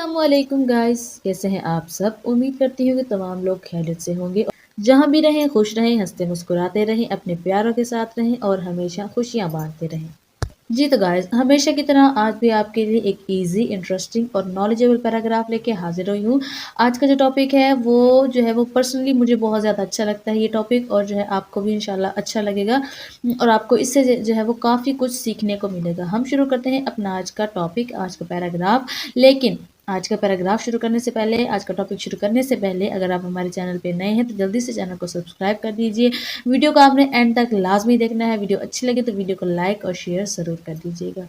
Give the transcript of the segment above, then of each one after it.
अस्सलामुअलैकुम गाइस, कैसे हैं आप सब। उम्मीद करती हूँ कि तमाम लोग खैरियत से होंगे। जहाँ भी रहें खुश रहें, हंसते मुस्कुराते रहें, अपने प्यारों के साथ रहें और हमेशा खुशियाँ बांटते रहें। जी तो गाइस, हमेशा की तरह आज भी आपके लिए एक इजी, इंटरेस्टिंग और नॉलेजेबल पैराग्राफ लेके हाजिर हुई हूँ। आज का जो टॉपिक है वो पर्सनली मुझे बहुत ज़्यादा अच्छा लगता है ये टॉपिक, और जो है आपको भी इंशाल्लाह अच्छा लगेगा और आपको इससे जो है वो काफ़ी कुछ सीखने को मिलेगा। हम शुरू करते हैं अपना आज का टॉपिक, आज का पैराग्राफ। लेकिन आज का पैराग्राफ शुरू करने से पहले, आज का टॉपिक शुरू करने से पहले, अगर आप हमारे चैनल पे नए हैं तो जल्दी से चैनल को सब्सक्राइब कर दीजिए। वीडियो को आपने एंड तक लाजमी देखना है। वीडियो अच्छी लगे तो वीडियो को लाइक और शेयर ज़रूर कर दीजिएगा।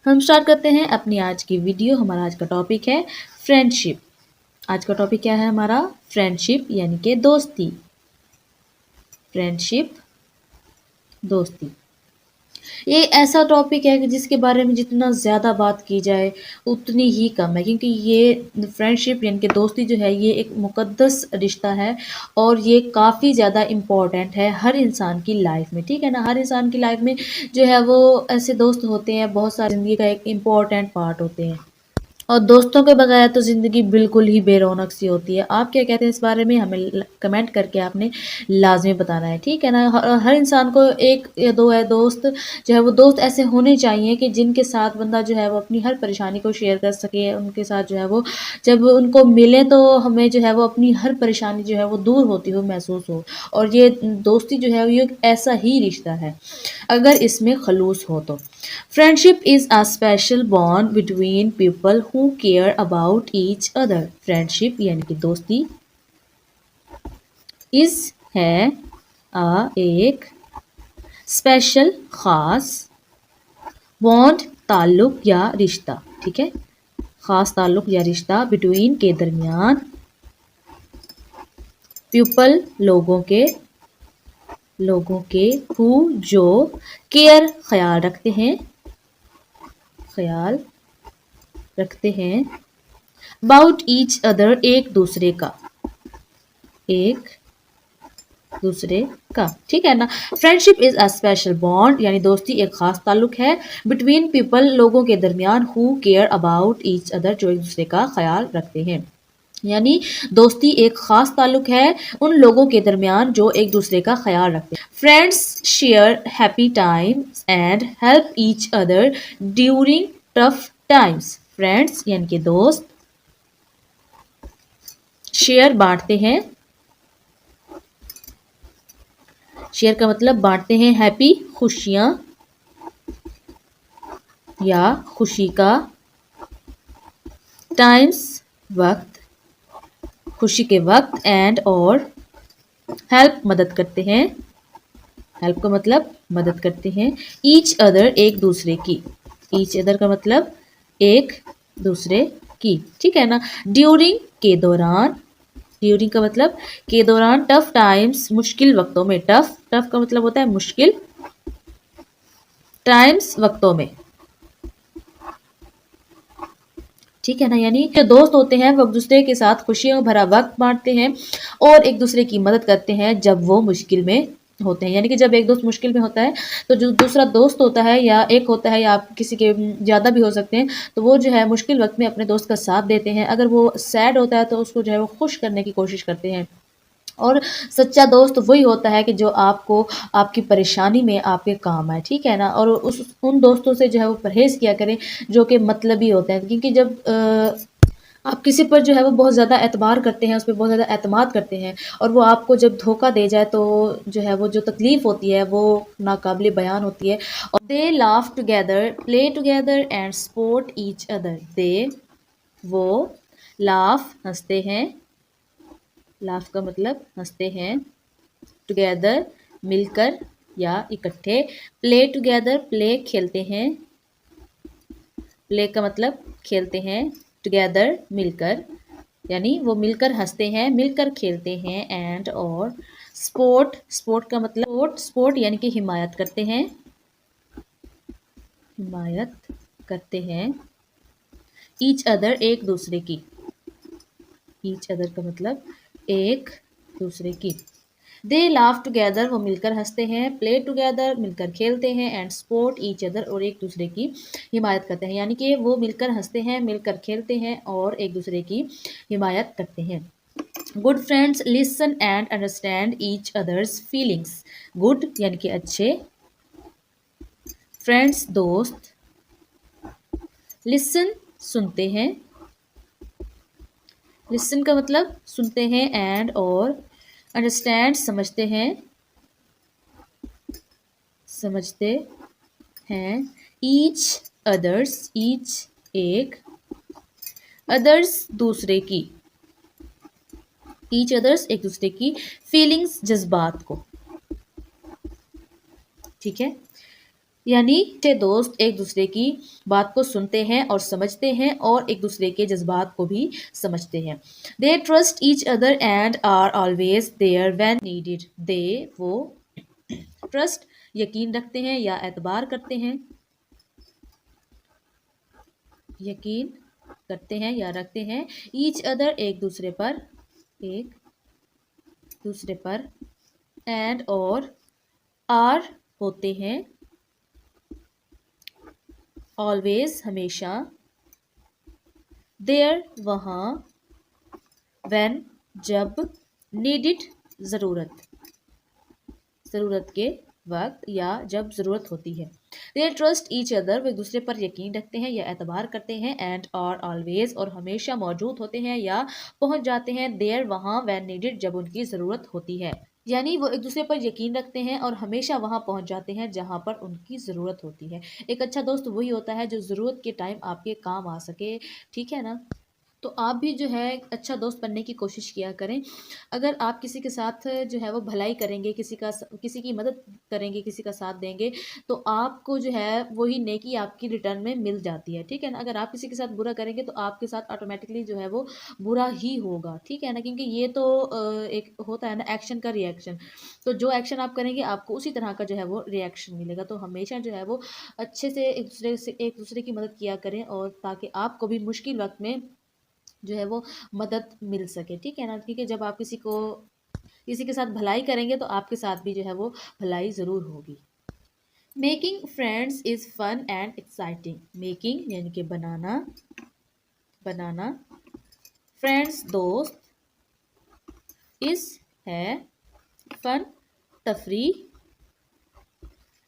हम स्टार्ट करते हैं अपनी आज की वीडियो। हमारा आज का टॉपिक है फ्रेंडशिप। आज का टॉपिक क्या है हमारा? फ्रेंडशिप यानी कि दोस्ती। फ्रेंडशिप, दोस्ती। ये ऐसा टॉपिक है कि जिसके बारे में जितना ज़्यादा बात की जाए उतनी ही कम है, क्योंकि ये फ्रेंडशिप यानी कि दोस्ती जो है ये एक मुक़द्दस रिश्ता है और ये काफ़ी ज़्यादा इम्पोर्टेंट है हर इंसान की लाइफ में। ठीक है ना, हर इंसान की लाइफ में जो है वो ऐसे दोस्त होते हैं, बहुत सारी ज़िंदगी का एक इम्पोर्टेंट पार्ट होते हैं और दोस्तों के बगैर तो ज़िंदगी बिल्कुल ही बेरौनक सी होती है। आप क्या कहते हैं इस बारे में? हमें कमेंट करके आपने लाज़मी बताना है, ठीक है ना। हर इंसान को एक या दो है दोस्त, जो है वो दोस्त ऐसे होने चाहिए कि जिनके साथ बंदा जो है वो अपनी हर परेशानी को शेयर कर सके। उनके साथ जो है वो जब उनको मिले तो हमें जो है वो अपनी हर परेशानी जो है वो दूर होती हो महसूस हो। और ये दोस्ती जो है ये एक ऐसा ही रिश्ता है अगर इसमें खलूस हो तो। Friendship is a special bond between people who care about each other. Friendship यानी कि दोस्ती इज है एक स्पेशल खास बॉन्ड, ताल्लुक या रिश्ता। ठीक है, खास ताल्लुक या रिश्ता बिटवीन के दरमियान, पीपल लोगों के हु जो केयर ख्याल रखते हैं अबाउट ईच अदर एक दूसरे का। ठीक है ना। Friendship is a special bond यानी दोस्ती एक खास ताल्लुक है बिटवीन पीपल लोगों के दरमियान who care about each other जो एक दूसरे का ख्याल रखते हैं। यानी दोस्ती एक खास ताल्लुक है उन लोगों के दरमियान जो एक दूसरे का ख्याल रखते हैं। Friends share happy times and help each other during tough times. Friends यानी कि दोस्त शेयर बांटते हैं, शेयर का मतलब बांटते हैं, हैप्पी खुशियां या खुशी का, टाइम्स वक्त, खुशी के वक्त, एंड और हेल्प मदद करते हैं, हेल्प का मतलब मदद करते हैं, ईच अदर एक दूसरे की, ईच अदर का मतलब एक दूसरे की। ठीक है ना। ड्यूरिंग के दौरान, ड्यूरिंग का मतलब के दौरान, टफ टाइम्स मुश्किल वक्तों में, टफ टफ का मतलब होता है मुश्किल, टाइम्स वक्तों में। ठीक है ना। यानी जो दोस्त होते हैं वो एक दूसरे के साथ खुशियों भरा वक्त बांटते हैं और एक दूसरे की मदद करते हैं जब वो मुश्किल में होते हैं। यानी कि जब एक दोस्त मुश्किल में होता है तो जो दूसरा दोस्त होता है या एक होता है या आप किसी के ज़्यादा भी हो सकते हैं, तो वो जो है मुश्किल वक्त में अपने दोस्त का साथ देते हैं। अगर वो सैड होता है तो उसको जो है वो खुश करने की कोशिश करते हैं। और सच्चा दोस्त वही होता है कि जो आपको आपकी परेशानी में आपके काम आए। ठीक है ना। और उन दोस्तों से जो है वो परहेज़ किया करें जो कि मतलबी होते हैं, क्योंकि जब आप किसी पर जो है वो बहुत ज़्यादा एतबार करते हैं, उस पे बहुत ज़्यादा एतमाद करते हैं और वो आपको जब धोखा दे जाए तो जो है वो जो तकलीफ़ होती है वो नाकाबिले बयान होती है। और they laugh together, play together and support each other. वो लाफ हंसते हैं, लाफ का मतलब हंसते हैं, टुगेदर मिलकर या इकट्ठे, प्ले टुगेदर प्ले खेलते हैं, प्ले का मतलब खेलते हैं, टुगेदर मिलकर, यानी वो मिलकर हंसते हैं, मिलकर खेलते हैं, एंड और स्पोर्ट, स्पोर्ट का मतलब स्पोर्ट यानी कि हिमायत करते हैं, हिमायत करते हैं, ईच अदर एक दूसरे की, ईच अदर का मतलब एक दूसरे की। दे लाफ टुगेदर, वो मिलकर हंसते हैं। प्ले टुगेदर, मिलकर खेलते हैं। एंड सपोर्ट ईच अदर, और एक दूसरे की हिमायत करते हैं। यानी कि वो मिलकर हंसते हैं, मिलकर खेलते हैं और एक दूसरे की हिमायत करते हैं। Good friends listen and understand each others feelings. Good यानी कि अच्छे, फ्रेंड्स दोस्त, लिसन सुनते हैं, लिसन का मतलब सुनते हैं, एंड और अंडरस्टैंड समझते हैं, समझते हैं। ईच अदर्स, ईच एक, अदर्स दूसरे की, ईच अदर्स एक दूसरे की, फीलिंग्स जज्बात को। ठीक है, यानी के दोस्त एक दूसरे की बात को सुनते हैं और समझते हैं और एक दूसरे के जज्बात को भी समझते हैं। They trust each other and are always there when needed. They वो, ट्रस्ट यकीन रखते हैं या एतबार करते हैं, यकीन करते हैं या रखते हैं। ईच अदर एक दूसरे पर, एक दूसरे पर, एंड और आर होते हैं, ऑलवेज हमेशा, देयर वहाँ, व्हेन जब, नीडिड ज़रूरत, ज़रूरत के वक्त या जब ज़रूरत होती है। दे ट्रस्ट ईच अदर, वो एक दूसरे पर यकीन रखते हैं या एतबार करते हैं। एंड और ऑलवेज, और हमेशा मौजूद होते हैं या पहुंच जाते हैं। देयर वहाँ, व्हेन नीडिड जब उनकी ज़रूरत होती है। यानी वो एक दूसरे पर यकीन रखते हैं और हमेशा वहाँ पहुँच जाते हैं जहाँ पर उनकी ज़रूरत होती है। एक अच्छा दोस्त वही होता है जो ज़रूरत के टाइम आपके काम आ सके। ठीक है ना? तो आप भी जो है अच्छा दोस्त बनने की कोशिश किया करें। अगर आप किसी के साथ जो है वो भलाई करेंगे, किसी की मदद करेंगे, किसी का साथ देंगे, तो आपको जो है वही नेकी आपकी रिटर्न में मिल जाती है। ठीक है ना? अगर आप किसी के साथ बुरा करेंगे तो आपके साथ ऑटोमेटिकली जो है वो बुरा ही होगा। ठीक है ना? क्योंकि ये तो एक होता है ना एक्शन का रिएक्शन। तो जो एक्शन आप करेंगे आपको उसी तरह का जो है वो रिएक्शन मिलेगा। तो हमेशा जो है वो अच्छे से एक दूसरे की मदद किया करें, और ताकि आपको भी मुश्किल वक़्त में जो है वो मदद मिल सके। ठीक है ना? क्योंकि जब आप किसी के साथ भलाई करेंगे तो आपके साथ भी जो है वो भलाई ज़रूर होगी। Making friends is fun and exciting. Making यानी कि बनाना, बनाना, फ्रेंड्स दोस्त, इज़ है, फन तफरीह,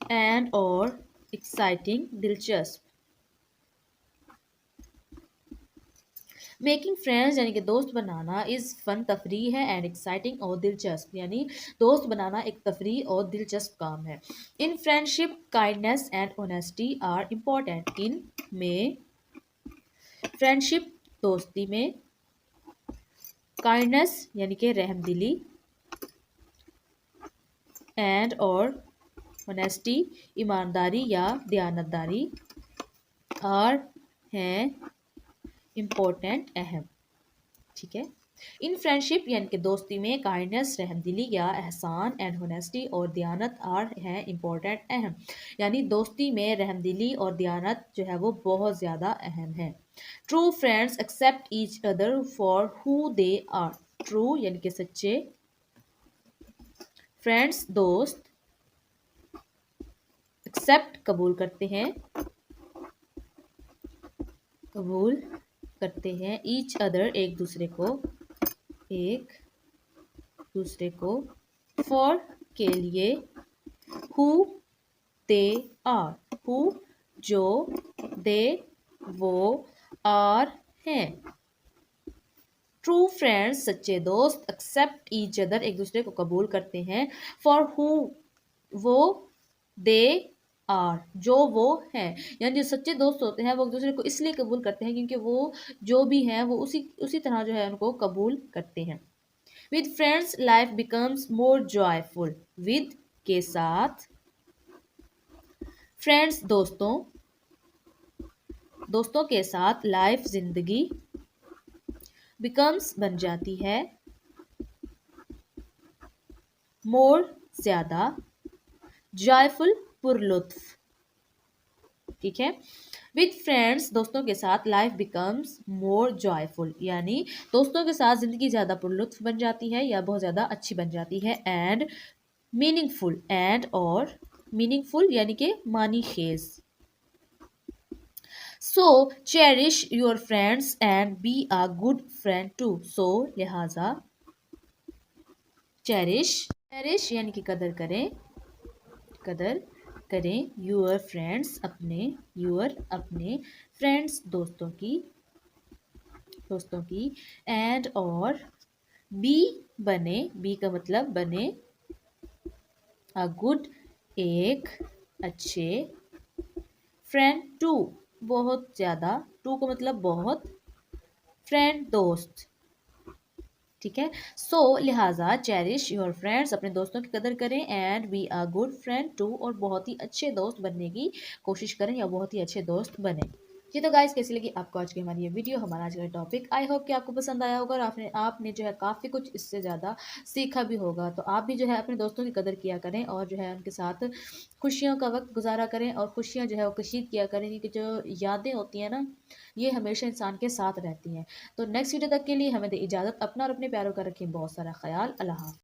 एंड और एक्साइटिंग दिलचस्प। मेकिंग फ्रेंड्स यानी कि दोस्त बनाना, इज़ फन तफरी है, एंड एक्साइटिंग और दिलचस्प, यानी दोस्त बनाना एक तफरी और दिलचस्प काम है। In friendship kindness and honesty are important. इन में फ्रेंडशिप दोस्ती में, काइंडनेस यानी कि रहमदिली, एंड और ऑनेस्टी ईमानदारी या दयानतदारी, आर हैं इम्पोर्टेंट अहम। ठीक है, इन फ्रेंडशिप यानी कि दोस्ती में काइंडनेस रहमदिली या एहसान, एंड होनेस्टी और दयानत आर है इम्पोर्टेंट अहम। यानी दोस्ती में रहमदिली और दयानत जो है वो बहुत ज़्यादा अहम है। True friends accept each other for who they are. True यानी कि सच्चे, फ्रेंड्स दोस्त, एक्सेप्ट कबूल करते हैं, कबूल करते हैं, ईच अदर एक दूसरे को, एक दूसरे को, फॉर के लिए, हु दे आर, हु जो, दे वो, आर हैं। ट्रू फ्रेंड्स सच्चे दोस्त एक्सेप्ट ईच अदर एक दूसरे को कबूल करते हैं, फॉर हु वो, दे आर जो वो हैं। यानी जो सच्चे दोस्त होते हैं वो एक दूसरे को इसलिए कबूल करते हैं क्योंकि वो जो भी हैं वो उसी उसी तरह जो है उनको कबूल करते हैं। With friends life becomes more joyful. With के साथ, फ्रेंड्स दोस्तों, दोस्तों के साथ, लाइफ जिंदगी, बिकम्स बन जाती है, मोर ज्यादा, जॉयफुल पुरलुत्फ। ठीक है, विद फ्रेंड्स, दोस्तों के साथ लाइफ बिकम्स मोर जॉयफुल, यानी दोस्तों के साथ ज़िंदगी ज़्यादा पुरलुत्फ बन जाती है या बहुत ज़्यादा अच्छी बन जाती है। एंड मीनिंगफुल, एंड और मीनिंगफुल यानी कि मानी खेज। So cherish your friends and be a good friend too. So लिहाजा चेरिश, चेरिश यानी कि कदर करें, कदर करें यूर फ्रेंड्स, अपने, यूर अपने फ्रेंड्स दोस्तों की, दोस्तों की, एंड और बी बने, बी का मतलब बने, अ गुड एक अच्छे, फ्रेंड टू बहुत ज़्यादा, टू का मतलब बहुत, फ्रेंड दोस्त, ठीक है। सो लिहाजा चेरिश योर फ्रेंड्स, अपने दोस्तों की कदर करें, and be a good friend to और बहुत ही अच्छे दोस्त बनने की कोशिश करें या बहुत ही अच्छे दोस्त बने। जी तो गाइस, कैसी लगी आपको आज की हमारी ये वीडियो, हमारा आज का टॉपिक। आई होप कि आपको पसंद आया होगा और आपने जो है काफ़ी कुछ इससे ज़्यादा सीखा भी होगा। तो आप भी जो है अपने दोस्तों की कदर किया करें और जो है उनके साथ खुशियों का वक्त गुजारा करें और खुशियाँ जो है वो कशीद किया करें, क्योंकि जो यादें होती हैं ना, ये हमेशा इंसान के साथ रहती हैं। तो नेक्स्ट वीडियो तक के लिए हमें दे इजाज़त, अपना और अपने प्यारों का रखें बहुत सारा ख्याल। अल्लाह हाफ़िज़।